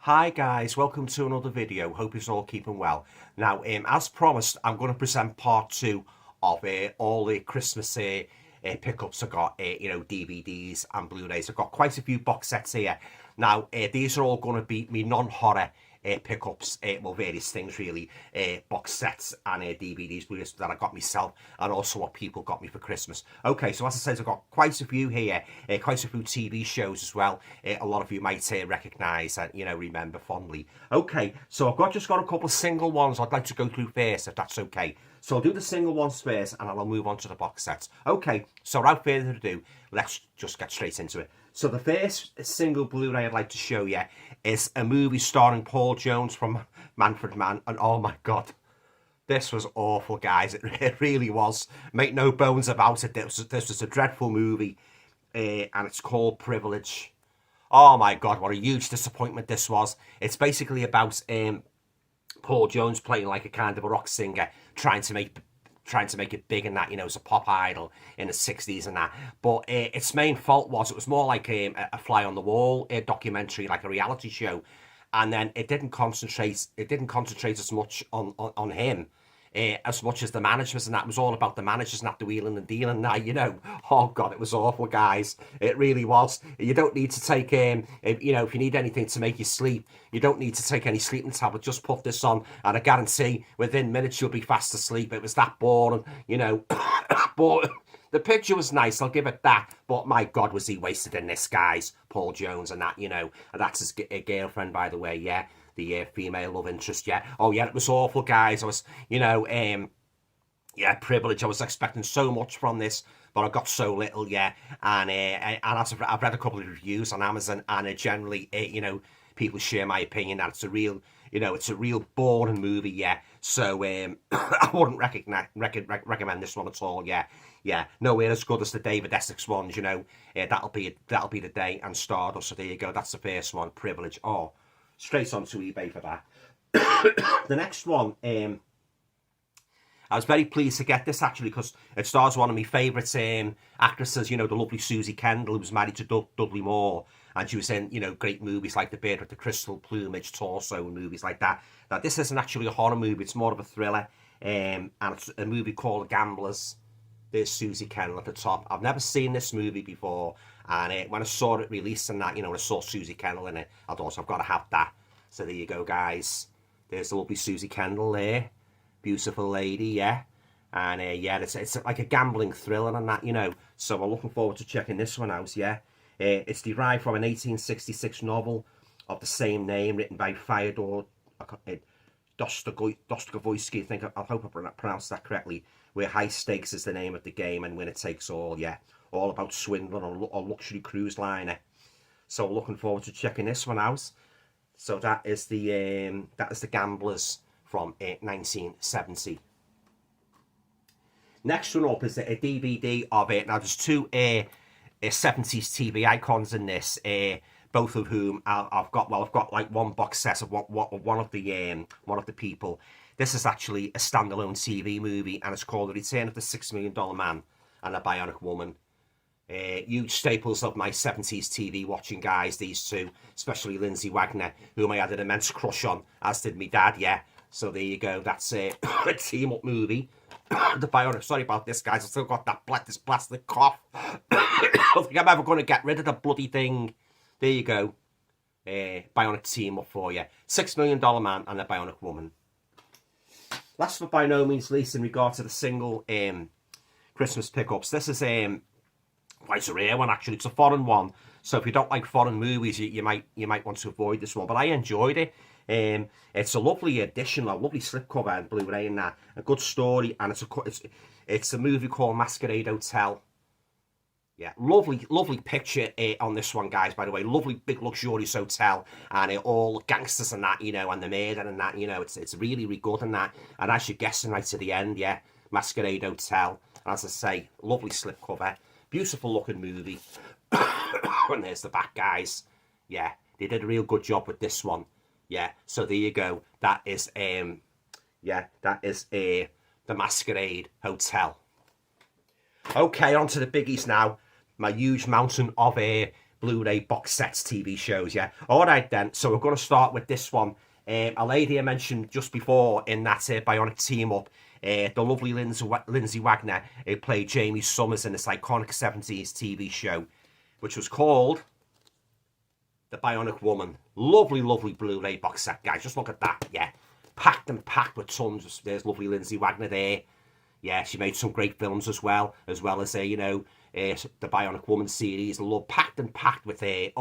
Hi guys, welcome to another video. Hope you're all keeping well. Now, as promised, I'm going to present part two of all the Christmas pickups I got, DVDs and Blu-rays. I've got quite a few box sets here. Now, these are all going to be me non-horror pickups, well, various things really, box sets and DVDs, Blu-rays that I got myself, and also what people got me for Christmas. Okay, so as I said, I've got quite a few here, quite a few TV shows as well. A lot of you might recognise and remember fondly. Okay, so just got a couple of single ones I'd like to go through first, if that's okay. So I'll do the single ones first, and I'll move on to the box sets. Okay, so without further ado, let's just get straight into it. So the first single Blu-ray I'd like to show you is a movie starring Paul Jones from Manfred Mann, and oh my god, this was awful, guys. It really was. Make no bones about it. This was a dreadful movie, and it's called Privilege. Oh my god, what a huge disappointment this was. It's basically about Paul Jones playing like a kind of a rock singer, trying to make it big and that, as a pop idol in the 60s and that. But its main fault was it was more like a fly on the wall documentary, like a reality show. And then it didn't concentrate as much on him as much as the managers, and that was all about the managers, not the wheeling and dealing. Now, oh god, it was awful, guys. It really was. You don't need to take if you need anything to make you sleep, you don't need to take any sleeping tablet. Just put this on, and I guarantee within minutes you'll be fast asleep. It was that boring, but the picture was nice, I'll give it that, but my god, was he wasted in this, guys. Paul Jones and that, and that's his girlfriend, by the way, yeah. The female love interest, yeah. Oh yeah, it was awful, guys. I was, Privilege. I was expecting so much from this, but I got so little, yeah. And as I've read a couple of reviews on Amazon, and generally, people share my opinion that it's a real, boring movie, yeah. So I wouldn't recommend this one at all, yeah. Yeah, nowhere as good as the David Essex ones, that'll be the day, and Stardust. So there you go. That's the first one, Privilege. Oh. Straight onto eBay for that. The next one, I was very pleased to get this, actually, because it stars one of my favourite actresses, the lovely Susie Kendall, who was married to Dudley Moore, and she was in, great movies like The Bird with the Crystal Plumage, Torso, and movies like that. Now, this isn't actually a horror movie, it's more of a thriller, and it's a movie called Gamblers. There's Susie Kendall at the top. I've never seen this movie before, and when I saw it released and that, I saw Susie Kendall in it, I thought, I've got to have that. So there you go, guys. There's the lovely Susie Kendall there. Beautiful lady, yeah. And yeah, it's like a gambling thriller and that, So I'm looking forward to checking this one out, yeah. It's derived from an 1866 novel of the same name, written by Fyodor Dostoevsky. I hope I pronounced that correctly. Where high stakes is the name of the game and winner takes all, yeah. All about swindling on a luxury cruise liner. So I'm looking forward to checking this one out. So that is the Gamblers from 1970. Next one up is a DVD of it. Now there's two 70s TV icons in this. Both of whom I've got like one box set of one of the people. This is actually a standalone TV movie, and it's called The Return of the $6 Million Man and a Bionic Woman. Huge staples of my 70s TV watching, guys, these two, especially Lindsay Wagner, whom I had an immense crush on, as did my dad, yeah. So there you go, that's a team-up movie. The Bionic, sorry about this, guys, I've still got this plastic cough. I don't think I'm ever going to get rid of the bloody thing. There you go. Bionic team-up for you. $6 Million Man and a Bionic Woman. Last but by no means least, in regard to the single Christmas pickups, this is quite a rare one, actually. It's a foreign one, so if you don't like foreign movies, you might want to avoid this one. But I enjoyed it. It's a lovely edition, a lovely slipcover and Blu-ray and that, a good story, and it's a movie called Masquerade Hotel. Yeah, lovely picture on this one, guys, by the way. Lovely, big, luxurious hotel, and all gangsters and that, and the murder and that, it's really, really good and that. And as you're guessing right to the end, yeah, Masquerade Hotel. And as I say, lovely slipcover, beautiful looking movie. And there's the back, guys. Yeah, they did a real good job with this one. Yeah, so there you go. That is, the Masquerade Hotel. Okay, on to the biggies now. My huge mountain of Blu-ray box sets, TV shows, yeah. All right, then. So we're going to start with this one. A lady I mentioned just before in that Bionic team-up, the lovely Lindsay Wagner, who played Jamie Summers in this iconic 70s TV show, which was called The Bionic Woman. Lovely, lovely Blu-ray box set, guys. Just look at that, yeah. Packed and packed with tons. There's lovely Lindsay Wagner there. Yeah, she made some great films as well as you know, the Bionic Woman series. Love, packed and packed with a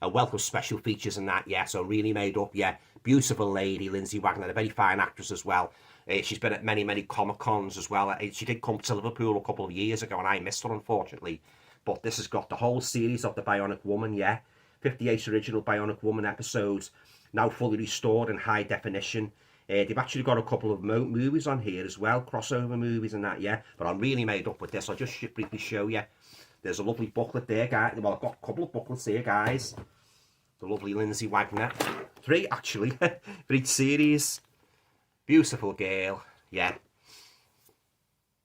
wealth of special features and that, yeah. So really made up, yeah. Beautiful lady, Lindsay Wagner, a very fine actress as well. She's been at many, many Comic-Cons as well. She did come to Liverpool a couple of years ago, and I missed her, unfortunately. But this has got the whole series of the Bionic Woman, yeah. 58 original Bionic Woman episodes, now fully restored in high definition. They've actually got a couple of movies on here as well, crossover movies and that, yeah. But I'm really made up with this. I'll just briefly show you. There's a lovely booklet there, guys. Well, I've got a couple of booklets here, guys. The lovely Lindsay Wagner. 3, actually, for each series. Beautiful girl, yeah.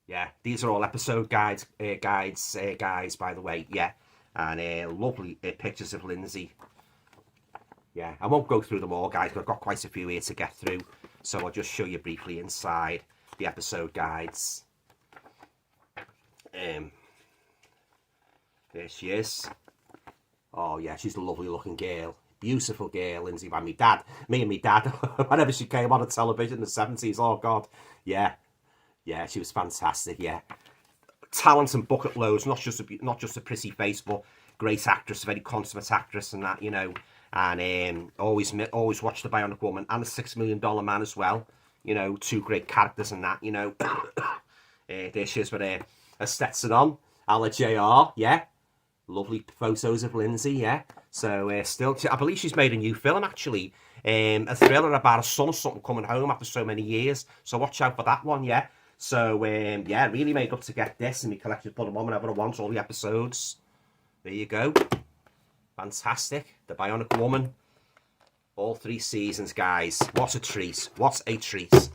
Yeah, these are all episode guides, guys, by the way, yeah. And lovely pictures of Lindsay. Yeah, I won't go through them all, guys, but I've got quite a few here to get through. So I'll just show you briefly inside the episode guides. There she is. Oh, yeah, she's a lovely looking girl. Beautiful girl, Lindsay. Me and my dad, whenever she came on the television in the 70s, oh, God. Yeah, yeah, she was fantastic, yeah. Talent and bucket loads, not just a pretty face, but great actress, very consummate actress and that, you know. And always watch The Bionic Woman and The $6 Million Man as well. You know, 2 great characters and that, you know. There she is with a Stetson on, a la JR, yeah. Lovely photos of Lindsay, yeah. So, still, I believe she's made a new film, actually. A thriller about a son or something coming home after so many years. So, watch out for that one, yeah. So, yeah, really made up to get this in my collection. Put them on whenever I want, all the episodes. There you go. Fantastic. The Bionic Woman. All 3 seasons, guys. What a treat. What a treat.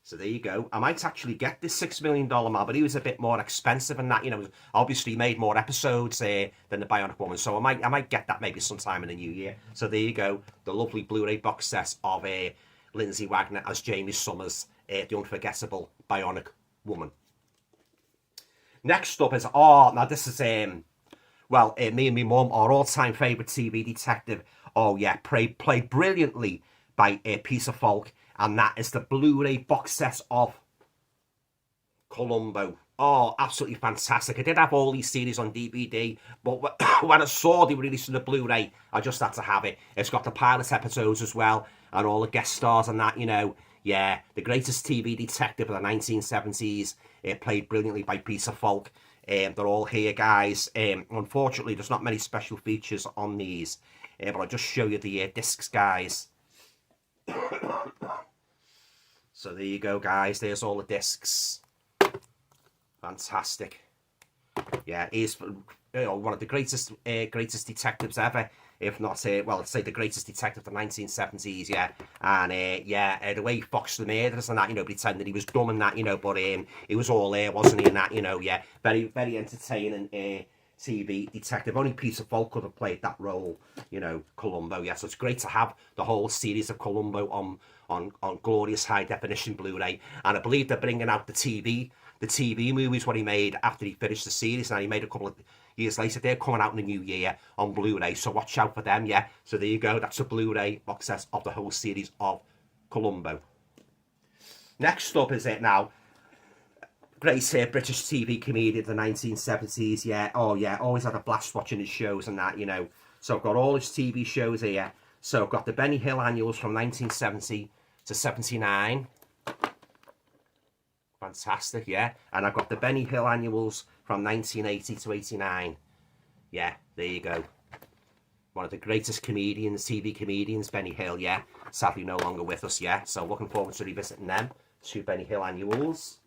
So there you go. I might actually get this $6 Million Man, but he was a bit more expensive and that, you know, obviously made more episodes than the Bionic Woman. So I might get that maybe sometime in the new year. So there you go. The lovely Blu-ray box set of Lindsay Wagner as Jamie Summers, the unforgettable Bionic Woman. Next up is, now this is, well, me and my mum, our all-time favourite TV detective. Oh, yeah, played brilliantly by Peter Falk. And that is the Blu-ray box set of Columbo. Oh, absolutely fantastic. I did have all these series on DVD, but when I saw they were releasing the Blu-ray, I just had to have it. It's got the pilot episodes as well, and all the guest stars and that, you know. Yeah, the greatest TV detective of the 1970s, played brilliantly by Peter Falk. They're all here, guys. Unfortunately, there's not many special features on these, but I'll just show you the discs, guys. So there you go, guys. There's all the discs. Fantastic. Yeah, he's one of the greatest detectives ever. If not, well, let's say the greatest detective of the 1970s, yeah. And, yeah, the way he foxed the murders and that, you know, pretending he was dumb and that, you know, but he was all there, wasn't he, and that, you know, yeah. Very, very entertaining TV detective. Only Peter Falk could have played that role, you know, Columbo, yeah. So it's great to have the whole series of Columbo on glorious high definition Blu-ray. And I believe they're bringing out the TV movies what he made after he finished the series. Now he made a couple of years later. They're coming out in the new year on Blu-ray, so watch out for them, yeah. So there you go. That's a Blu-ray box set of the whole series of Columbo. Next up is it now. Great British TV comedian of the 1970s, yeah. Oh, yeah, always had a blast watching his shows and that, you know. So I've got all his TV shows here. So I've got the Benny Hill annuals from 1970 to 79. Fantastic, yeah. And I've got the Benny Hill annuals from 1980 to 89. Yeah, there you go. One of the greatest comedians, TV comedians, Benny Hill, yeah. Sadly no longer with us, yeah. So looking forward to revisiting them. 2 Benny Hill annuals.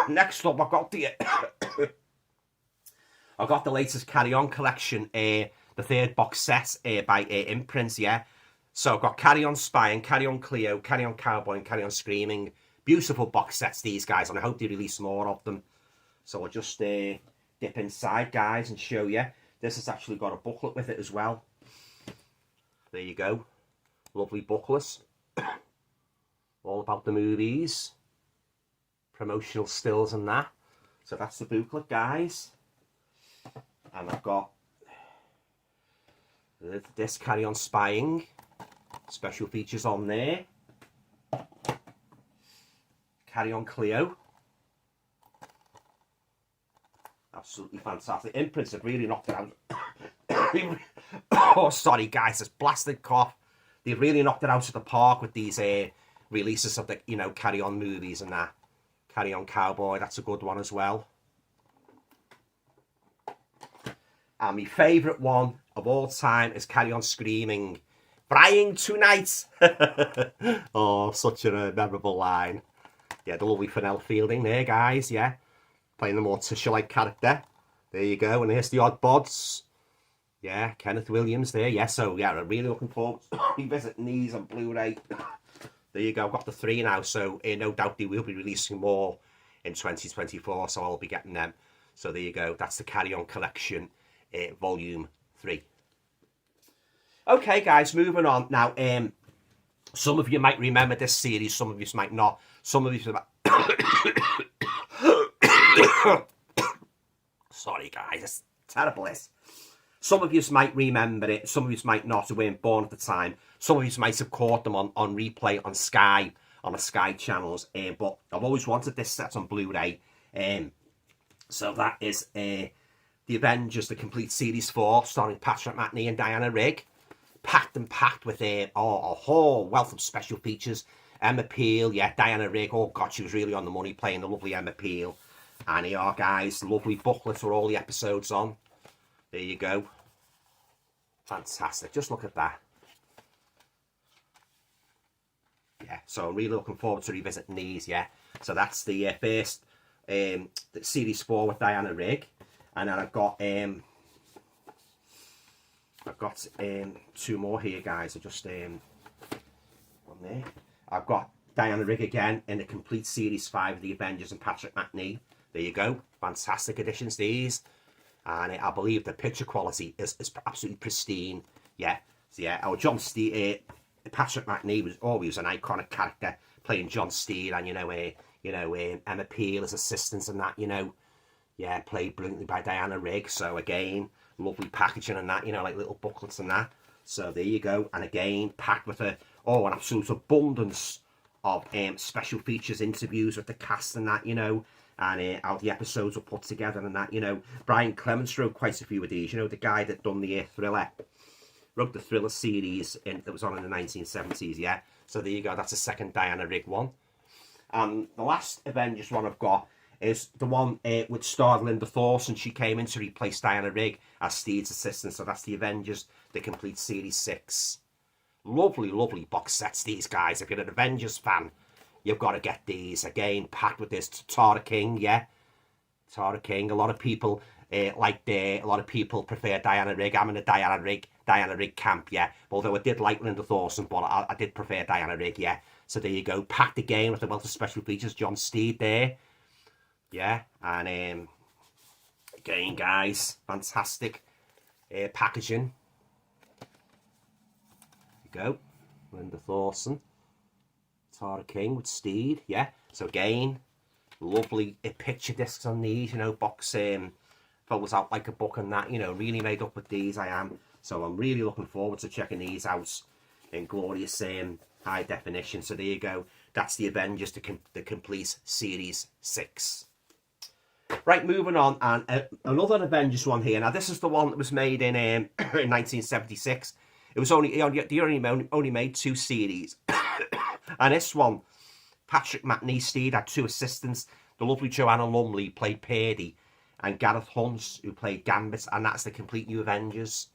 Next up, I've got the latest Carry On collection, the 3rd box set by Imprint, yeah. So I've got Carry On Spying, Carry On Cleo, Carry On Cowboy, and Carry On Screaming. Beautiful box sets, these guys, and I hope they release more of them. So I'll just dip inside, guys, and show you. This has actually got a booklet with it as well. There you go. Lovely booklet. All about the movies. Promotional stills and that. So that's the booklet, guys. And I've got this Carry On Spying. Special features on there. Carry On Cleo. Absolutely fantastic. Imprints have really knocked it out. Oh, sorry guys, this blasted cough. They've really knocked it out of the park with these releases of the, you know, Carry On movies and that. Carry On Cowboy, that's a good one as well. And my favourite one of all time is Carry On Screaming. Frying tonight. Oh, such a memorable line. Yeah, the lovely Fennell Fielding there, guys, yeah. Playing the Morticia-like character. There you go, and here's the odd bods. Yeah, Kenneth Williams there, yeah, so yeah, I'm really looking forward to revisiting these on Blu-ray. There you go, I've got the 3 now, so no doubt they will be releasing more in 2024, so I'll be getting them. So there you go, that's the Carry On Collection, Volume 3. Okay, guys, moving on. Now, some of you might remember this series, some of you might not. Some of you... Sorry, guys, it's terrible, this. Some of you might remember it, some of you might not, who weren't born at the time. Some of you might have caught them on replay on Sky, on the Sky channels. But I've always wanted this set on Blu-ray. So that is The Avengers, the complete series 4, starring Patrick Macnee and Diana Rigg. Packed and packed with a whole wealth of special features. Emma Peel, yeah, Diana Rigg. Oh, God, she was really on the money playing the lovely Emma Peel. And here are, guys, lovely booklets with all the episodes on. There you go. Fantastic. Just look at that. Yeah, so I'm really looking forward to revisiting these, yeah. So that's the first the series 4 with Diana Rigg. And then I've got 2 more here, guys. I just one there. I've got Diana Rigg again in the complete series 5 of the Avengers and Patrick Macnee. There you go. Fantastic editions, these. And I believe the picture quality is absolutely pristine. Yeah. So yeah, Patrick Macnee was always an iconic character, playing John Steele, and Emma Peel as assistants and that, yeah, played brilliantly by Diana Rigg. So again, lovely packaging and that, like little booklets and that. So there you go. And again, packed with an absolute abundance of special features, interviews with the cast and that, and how the episodes were put together and that, Brian Clements wrote quite a few of these, the guy that done the Thriller, wrote the Thriller series that was on in the 1970s, yeah. So there you go, that's a second Diana Rigg one. And the last Avengers one I've got is the one with starred Linda Thorson. She came in to replace Diana Rigg as Steed's assistant, so that's the Avengers, the complete series 6. Lovely, lovely box sets, these guys. If you're an Avengers fan, you've got to get these. Again, packed with this Tara King, yeah. Tara King. A lot of people a lot of people prefer Diana Rigg. I'm in a Diana Rigg camp, yeah. Although I did like Linda Thorson, but I did prefer Diana Rigg, yeah. So there you go. Packed again with a wealth of special features. John Steed there. Yeah. And again, guys, fantastic packaging. There you go. Linda Thorson. Tara King with Steed, yeah. So again, lovely picture discs on these, box folds out like a book and that, really made up with these, I am. So I'm really looking forward to checking these out in glorious high definition. So there you go. That's the Avengers, the complete series 6. Right, moving on, and another Avengers one here. Now this is the one that was made in 1976. It was only made 2 series. And this one, Patrick Macnee Steed had 2 assistants. The lovely Joanna Lumley played Purdy, and Gareth Hunt, who played Gambit, and that's the complete new Avengers.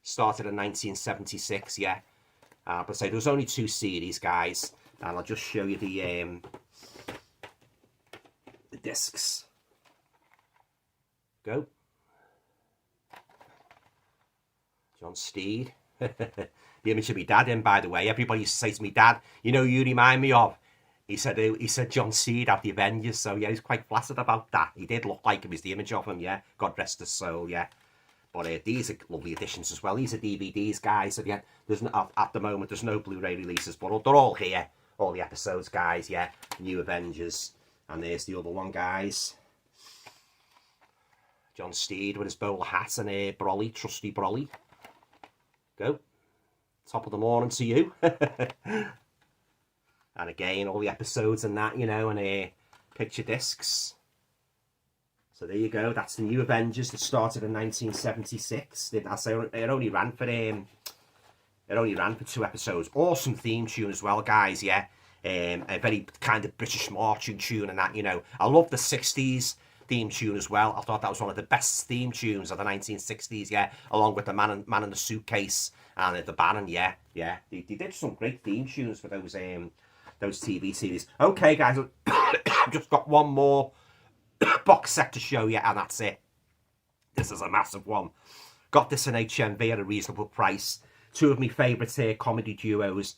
Started in 1976, yeah. But say there was only 2 series, guys, and I'll just show you the discs. Go. John Steed. The image of my dad in, by the way. Everybody used to say to me, Dad, you remind me of. He said John Steed out the Avengers. So yeah, he's quite flattered about that. He did look like him. He's the image of him, yeah. God rest his soul, yeah. But these are lovely additions as well. These are DVDs, guys. So yeah, there's no, at the moment there's no Blu-ray releases, but they're all here. All the episodes, guys. Yeah, New Avengers, and there's the other one, guys. John Steed with his bowler hat and Brolly, trusty Brolly. Go. Top of the morning to you. And again, all the episodes and that, you know, and picture discs. So there you go. That's the New Avengers that started in 1976. I say it only ran for 2 episodes. Awesome theme tune as well, guys. Yeah, a very kind of British marching tune and that. You know, I love the 60s theme tune as well. I thought that was one of the best theme tunes of the 1960s. Yeah, along with the Man in the Suitcase and the Baron. Yeah. They did some great theme tunes for those TV series. Okay, guys, I've just got one more box set to show you, and that's it. This is a massive one. Got this in HMV at a reasonable price. Two of my favourite comedy duos.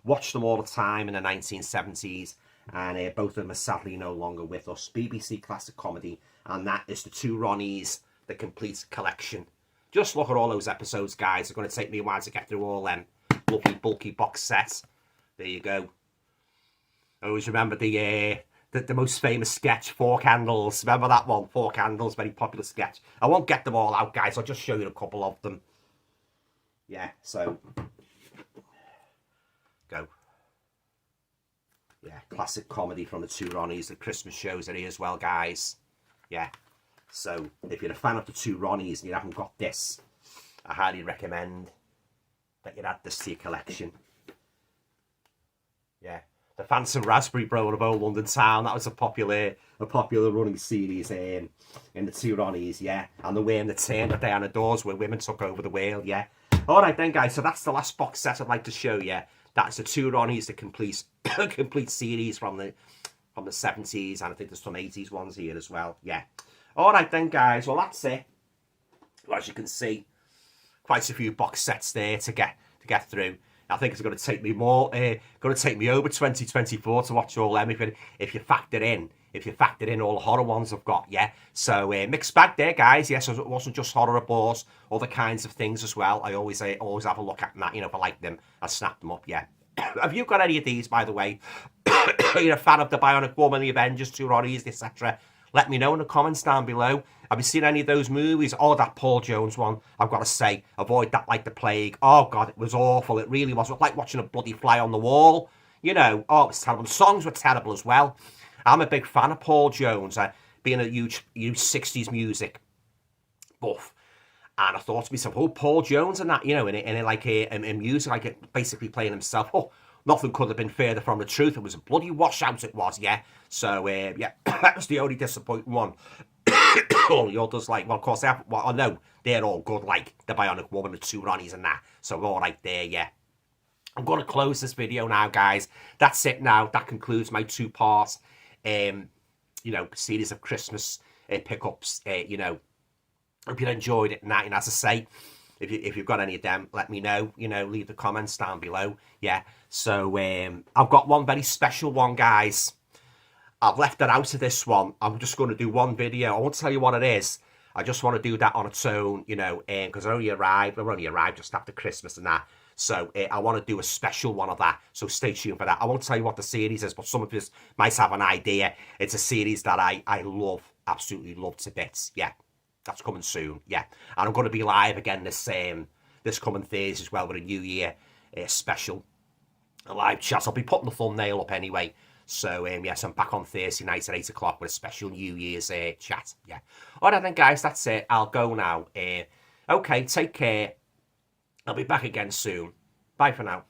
Watched them all the time in the 1970s, and both of them are sadly no longer with us. BBC Classic Comedy, and that is the Two Ronnies, the complete collection. Just look at all those episodes, guys. It's going to take me a while to get through all them lovely bulky box sets. There you go. I always remember the most famous sketch, Four Candles. Remember that one? Four Candles, very popular sketch. I won't get them all out, guys. I'll just show you a couple of them. Yeah, so go. Yeah, classic comedy from the Two Ronnies. The Christmas shows are here as well, guys. Yeah, so if you're a fan of the Two Ronnies and you haven't got this, I highly recommend that you add this to your collection. Yeah. The Phantom Raspberry Bro of Old London Town. That was a popular running series in the Two Ronnies, yeah. And the Worm That Turned at Diana Dawes, where women took over the world, yeah. Alright then, guys, so that's the last box set I'd like to show you. That's the Two Ronnies, the complete series from the 70s, and I think there's some 80s ones here as well, yeah. Alright then, guys, well that's it. Well, as you can see, quite a few box sets there to get through. I think it's going to take me over 2024 to watch all them if you factor in all the horror ones I've got, yeah. So mixed bag there, guys. Yes, it wasn't just horror, of course, other kinds of things as well. I always have a look at that, you know, if I like them, I snap them up, yeah. Have you got any of these, by the way? You're a fan of the Bionic Woman, the Avengers, Two Ronnies, etc. Let me know in the comments down below. Have you seen any of those movies? Oh, that Paul Jones one, I've got to say, avoid that like the plague. Oh, God, it was awful. It really was. It was like watching a bloody fly on the wall. You know, oh, it was terrible. The songs were terrible as well. I'm a big fan of Paul Jones, being a huge 60s music buff. And I thought to myself, oh, Paul Jones and that, you know, in music, like basically playing himself. Oh, nothing could have been further from the truth. It was a bloody washout, it was, yeah. So, yeah, that was the only disappointing one. All the others, like, well, of course, I know they're all good, like the Bionic Woman, the Two Ronnies and that. So, all right there, yeah. I'm going to close this video now, guys. That's it now. That concludes my two-part, series of Christmas pickups. Hope you enjoyed it and that. And as I say, if you've got any of them, let me know. You know, leave the comments down below. Yeah. So I've got one very special one, guys. I've left it out of this one. I'm just going to do one video. I won't tell you what it is. I just want to do that on its own, you know, because I only arrived just after Christmas and that. So I want to do a special one of that. So stay tuned for that. I won't tell you what the series is, but some of you might have an idea. It's a series that I love, absolutely love to bits. Yeah, that's coming soon. Yeah, and I'm going to be live again this coming Thursday as well with a New Year special, a live chat. I'll be putting the thumbnail up anyway. So, yes, I'm back on Thursday night at 8 o'clock with a special New Year's chat. Yeah. All right, then, guys, that's it. I'll go now. Okay, take care. I'll be back again soon. Bye for now.